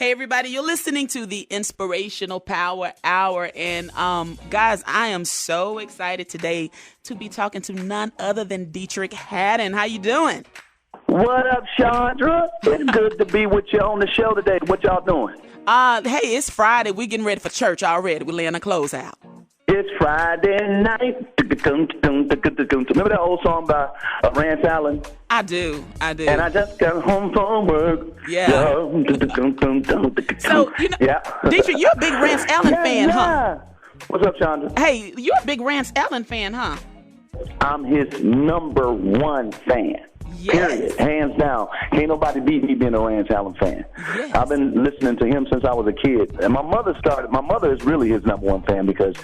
Hey, everybody, you're listening to the Inspirational Power Hour. And guys, I am so excited today to be talking to none other than Deitrick Haddon. How you doing? What up, Chandra? It's good to be with you on the show today. What y'all doing? Hey, it's Friday. We're getting ready for church already. We're laying the clothes out. It's Friday night. Remember that old song by Rance Allen? I do. And I just got home from work. Yeah. So, Deitrick, you're a big Rance Allen fan, huh? What's up, Chandra? Hey, you're a big Rance Allen fan, huh? I'm his number one fan. Yes. Period. Hands down. Ain't nobody beat me being a Rance Allen fan. Yes. I've been listening to him since I was a kid. And my mother is really his number one fan because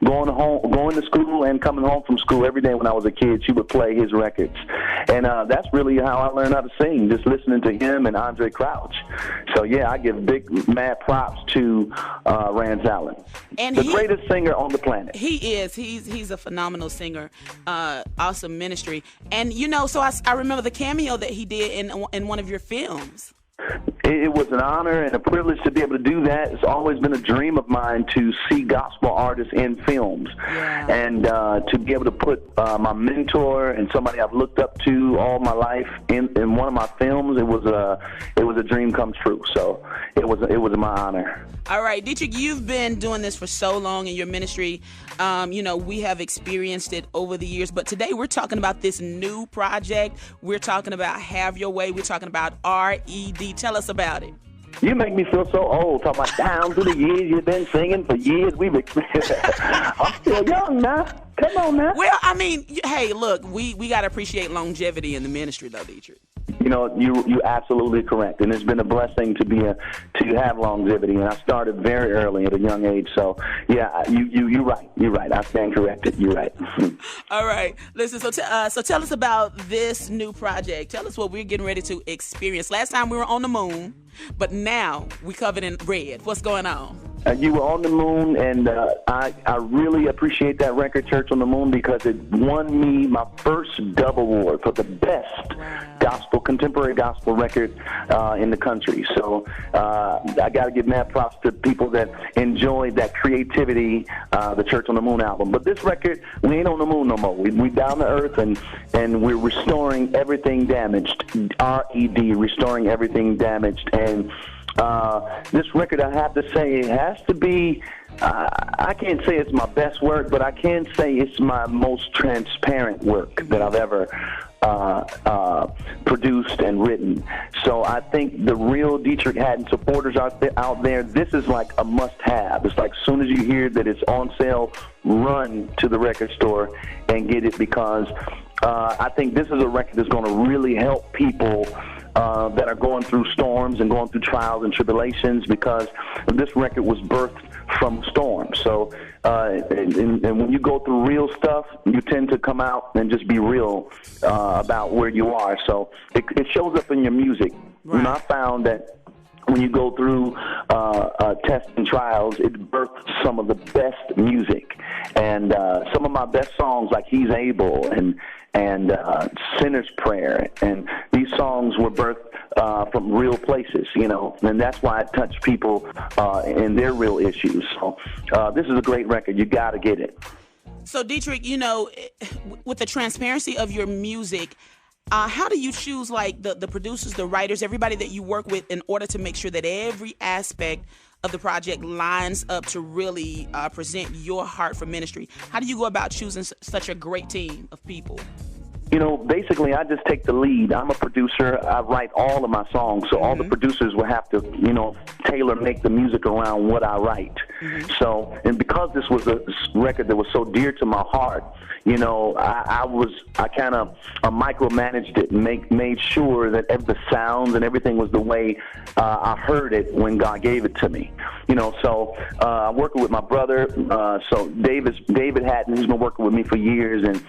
going to school and coming home from school every day when I was a kid, she would play his records. And that's really how I learned how to sing, just listening to him and Andre Crouch. So, yeah, I give big, mad props to Rance Allen. And the greatest singer on the planet. He is. He's a phenomenal singer. Awesome ministry. And, so I remember the cameo that he did in one of your films. It was an honor and a privilege to be able to do that. It's always been a dream of mine to see gospel artists in films. Yeah. And to be able to put my mentor and somebody I've looked up to all my life in one of my films, it was a dream come true. So it was my honor. All right, Deitrick, you've been doing this for so long in your ministry. We have experienced it over the years, but today we're talking about this new project. We're talking about Have Your Way. We're talking about R.E.D. Tell us about it. You make me feel so old. Talking about down through the years you've been singing for years. We've experienced. I'm still young now. Come on now. Well, I mean, hey, look, we got to appreciate longevity in the ministry, though, Deitrick. You're absolutely correct, and it's been a blessing to have longevity. And I started very early at a young age, so yeah, you're right. You're right. I stand corrected. You're right. All right, listen. So tell us about this new project. Tell us what we're getting ready to experience. Last time we were on the moon, but now we covered in red. What's going on? You were on the moon, and I really appreciate that record, Church on the Moon, because it won me my first Dove Award for the best contemporary gospel record in the country. So I got to give mad props to people that enjoyed that creativity, the Church on the Moon album. But this record, we ain't on the moon no more. We down to earth, and we're restoring everything damaged. R.E.D., restoring everything damaged. And this record, I have to say, it has to be, I can't say it's my best work, but I can say it's my most transparent work that I've ever produced and written. So I think the real Deitrick Haddon supporters out there, this is like a must-have. It's like as soon as you hear that it's on sale, run to the record store and get it, because I think this is a record that's going to really help people that are going through storms and going through trials and tribulations, because this record was birthed from storms. So, and when you go through real stuff, you tend to come out and just be real about where you are. So it shows up in your music. Right. And I found that when you go through tests and trials, it births some of the best music. And some of my best songs, like He's Able and Sinner's Prayer, and these songs were birthed from real places, and that's why it touched people in their real issues. So this is a great record. You got to get it. So, Deitrick, with the transparency of your music, how do you choose the producers, the writers, everybody that you work with in order to make sure that every aspect of the project lines up to really present your heart for ministry? How do you go about choosing such a great team of people? Basically, I just take the lead. I'm a producer. I write all of my songs, so all the producers will have to, tailor-make the music around what I write. So, and because this was a record that was so dear to my heart, I kind of micromanaged it and made sure that the sounds and everything was the way I heard it when God gave it to me. So I'm working with my brother, so David Haddon, he's been working with me for years, and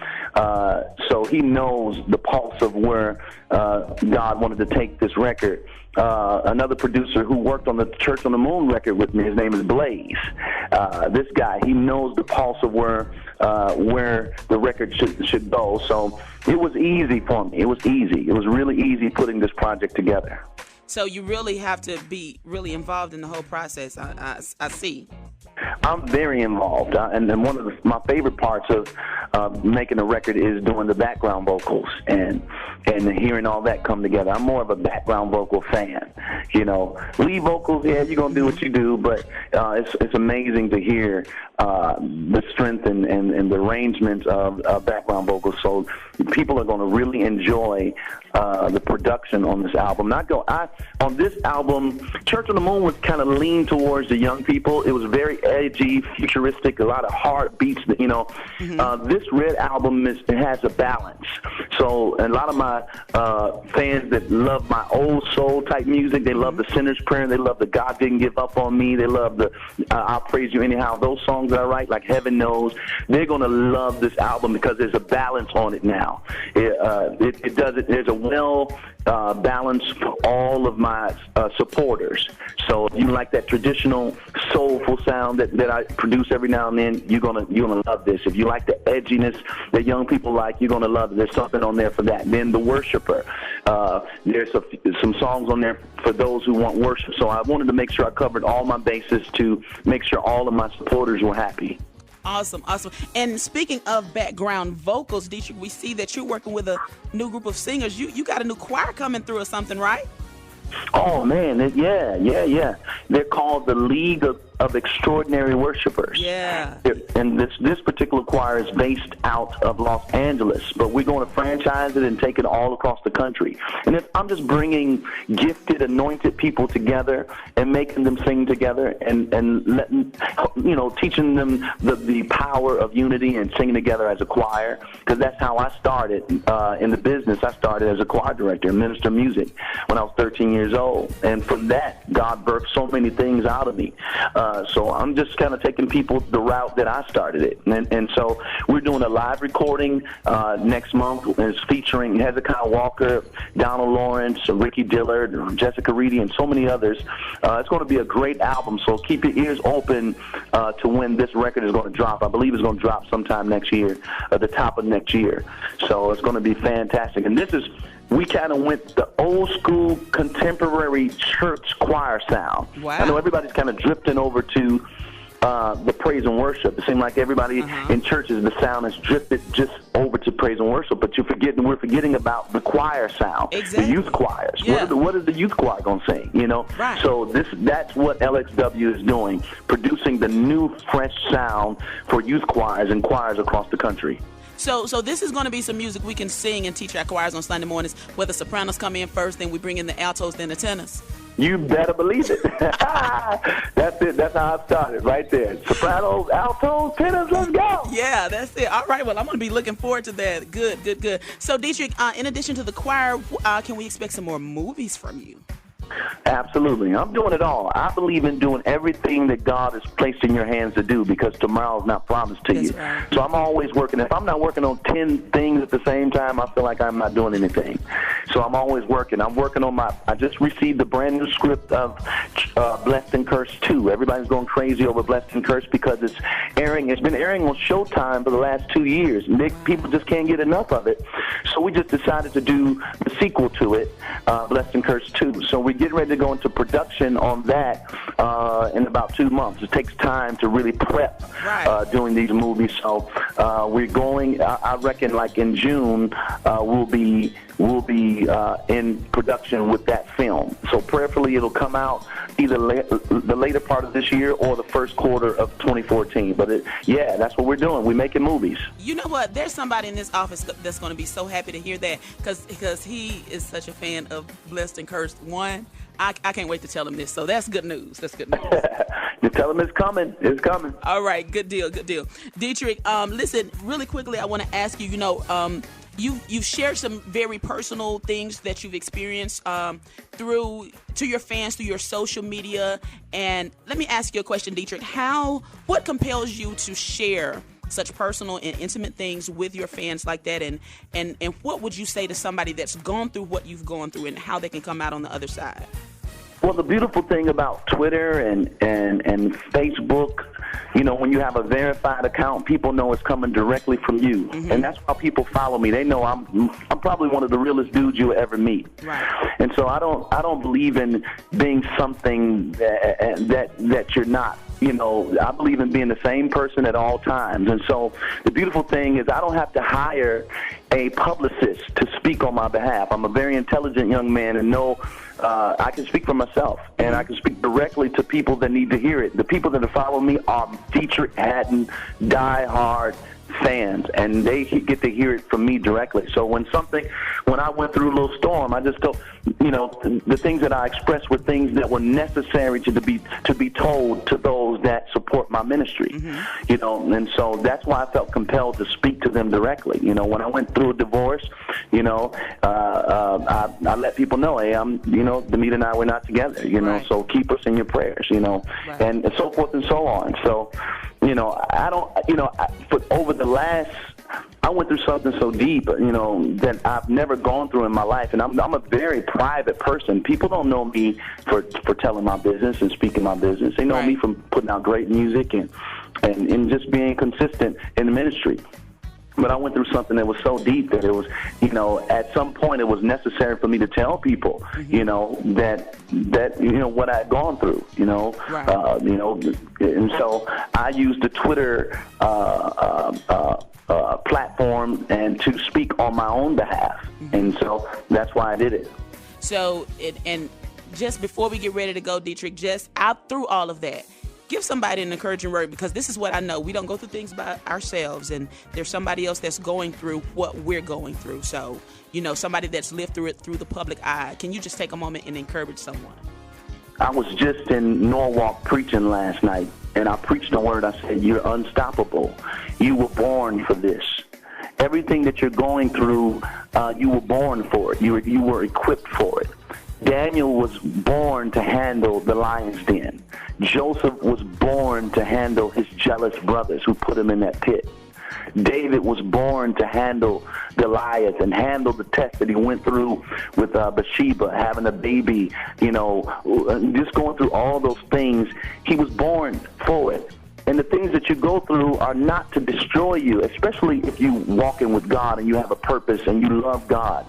so he knows the pulse of where God wanted to take this record. Another producer who worked on the Church on the Moon record with me, his name is Blaze. This guy, he knows the pulse of where the record should go. So it was easy for me. It was easy. It was really easy putting this project together. So you really have to be really involved in the whole process. I see. I'm very involved, and one of my favorite parts of making a record is doing the background vocals and hearing all that come together. I'm more of a background vocal fan. Lead vocals, yeah, you're gonna do what you do, but it's amazing to hear the strength and the arrangements of background vocals. So people are going to really enjoy the production on this album. On this album, Church on the Moon was kind of leaned towards the young people. It was very edgy, futuristic, a lot of hard beats. This Red album it has a balance. So a lot of my fans that love my old soul type music, they love the Sinner's Prayer, they love the God Didn't Give Up on Me, they love the I'll Praise You Anyhow. Those songs that I write, like Heaven Knows, they're going to love this album because there's a balance on it now. It does it. There's a balance for all of my supporters. So if you like that traditional soulful sound that I produce every now and then, you're gonna love this. If you like the edginess that young people like, you're gonna love it. There's something on there for that. Then The Worshiper. There's some songs on there for those who want worship. So I wanted to make sure I covered all my bases to make sure all of my supporters were happy. Awesome. And speaking of background vocals, Deitrick, we see that you're working with a new group of singers. You got a new choir coming through or something, right? Oh, man, yeah. They're called the League of Extraordinary Worshipers. Yeah. And this particular choir is based out of Los Angeles, but we're going to franchise it and take it all across the country. And I'm just bringing gifted, anointed people together and making them sing together and letting, teaching them the power of unity and singing together as a choir, because that's how I started in the business. I started as a choir director and minister of music when I was 13 years old. And from that, God birthed so many things out of me. So I'm just kind of taking people the route that I started it. And so we're doing a live recording next month. It's featuring Hezekiah Walker, Donald Lawrence, Ricky Dillard, Jessica Reedy, and so many others. It's going to be a great album, so keep your ears open to when this record is going to drop. I believe it's going to drop sometime next year, at the top of next year. So it's going to be fantastic. And we kind of went the old school contemporary church choir sound. Wow. I know everybody's kind of drifting over to the praise and worship. It seems like everybody in churches, the sound has drifted just over to praise and worship, but we're forgetting about the choir sound, exactly. The youth choirs. Yeah. What is the youth choir going to sing, Right. So that's what LXW is doing, producing the new fresh sound for youth choirs and choirs across the country. So this is going to be some music we can sing and teach our choirs on Sunday mornings, where the sopranos come in first, then we bring in the altos, then the tenors. You better believe it. That's it. That's how I started, right there. Sopranos, altos, tenors, let's go. Yeah, that's it. All right, well, I'm going to be looking forward to that. Good. So, Deitrick, in addition to the choir, can we expect some more movies from you? Absolutely. I'm doing it all. I believe in doing everything that God has placed in your hands to do, because tomorrow's not promised to you. Right. So I'm always working. If I'm not working on 10 things at the same time, I feel like I'm not doing anything. So I'm always working. I'm working on I just received the brand new script of Blessed and Cursed 2. Everybody's going crazy over Blessed and Cursed because it's been airing on Showtime for the last 2 years. People just can't get enough of it. So we just decided to do the sequel to it, Blessed and Cursed 2. So we're getting ready to go into production on that in about 2 months. It takes time to really prep doing these movies. So we're going, I reckon, like in June, we'll be in production with that film. So prayerfully it'll come out either the later part of this year or the first quarter of 2014. But that's what we're doing. We're making movies. You know what? There's somebody in this office that's going to be so happy to hear that, because he is such a fan of Blessed and Cursed 1. I can't wait to tell him this. So that's good news. You tell him it's coming. It's coming. All right. Good deal. Deitrick, listen, really quickly, I want to ask you, you've shared some very personal things that you've experienced to your fans through your social media. And let me ask you a question, Deitrick. What compels you to share such personal and intimate things with your fans like that? And what would you say to somebody that's gone through what you've gone through and how they can come out on the other side? Well, the beautiful thing about Twitter and Facebook, You know, when you have a verified account, people know it's coming directly from you. And that's why people follow me. They know I'm probably one of the realest dudes you'll ever meet. Right. And so I don't believe in being something that you're not. You know, I believe in being the same person at all times. And so the beautiful thing is I don't have to hire a publicist to speak on my behalf. I'm a very intelligent young man and know I can speak for myself, and I can speak directly to people that need to hear it. The people that follow me are Deitrick Haddon die-hard fans, and they get to hear it from me directly. So when I went through a little storm, I just don't, you know, the things that I expressed were things that were necessary to be told to those that support my ministry, you know, and so that's why I felt compelled to speak to them directly. You know, when I went through a divorce, you know, I let people know, hey, you know, Demita and I were not together, you know, so keep us in your prayers, you know, and so forth and so on. So, you know, but over the last, I went through something so deep, you know, that I've never gone through in my life, and I'm a very private person. People don't know me for telling my business and speaking my business. They know me from putting out great music and just being consistent in the ministry. But I went through something that was so deep that it was, you know, at some point it was necessary for me to tell people, you know, that you know what I had gone through, you know, you know, and so I used the Twitter platform and to speak on my own behalf, and so that's why I did it. So, and just before we get ready to go, Deitrick, just out through all of that, give somebody an encouraging word, because this is what I know. We don't go through things by ourselves, and there's somebody else that's going through what we're going through. So, you know, somebody that's lived through it through the public eye. Can you just take a moment and encourage someone? I was just in Norwalk preaching last night, and I preached the word. I said, you're unstoppable. You were born for this. Everything that you're going through, you were born for it. You were equipped for it. Daniel was born to handle the lion's den. Joseph was born to handle his jealous brothers who put him in that pit. David was born to handle Goliath and handle the test that he went through with Bathsheba, having a baby, you know, just going through all those things. He was born for it. And the things that you go through are not to destroy you, especially if you walk in with God and you have a purpose and you love God.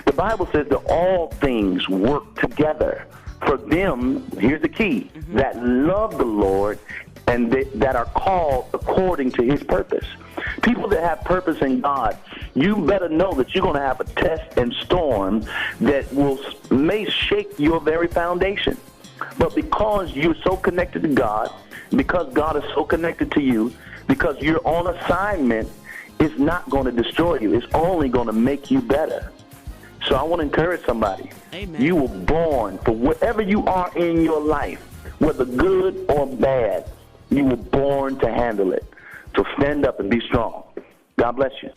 The Bible says that all things work together for them, here's the key, that love the Lord and that are called according to his purpose. People that have purpose in God, you better know that you're going to have a test and storm that may shake your very foundation. But because you're so connected to God, because God is so connected to you, because you're on assignment, it's not going to destroy you. It's only going to make you better. So I want to encourage somebody. Amen. You were born for whatever you are in your life, whether good or bad, you were born to handle it. So stand up and be strong. God bless you.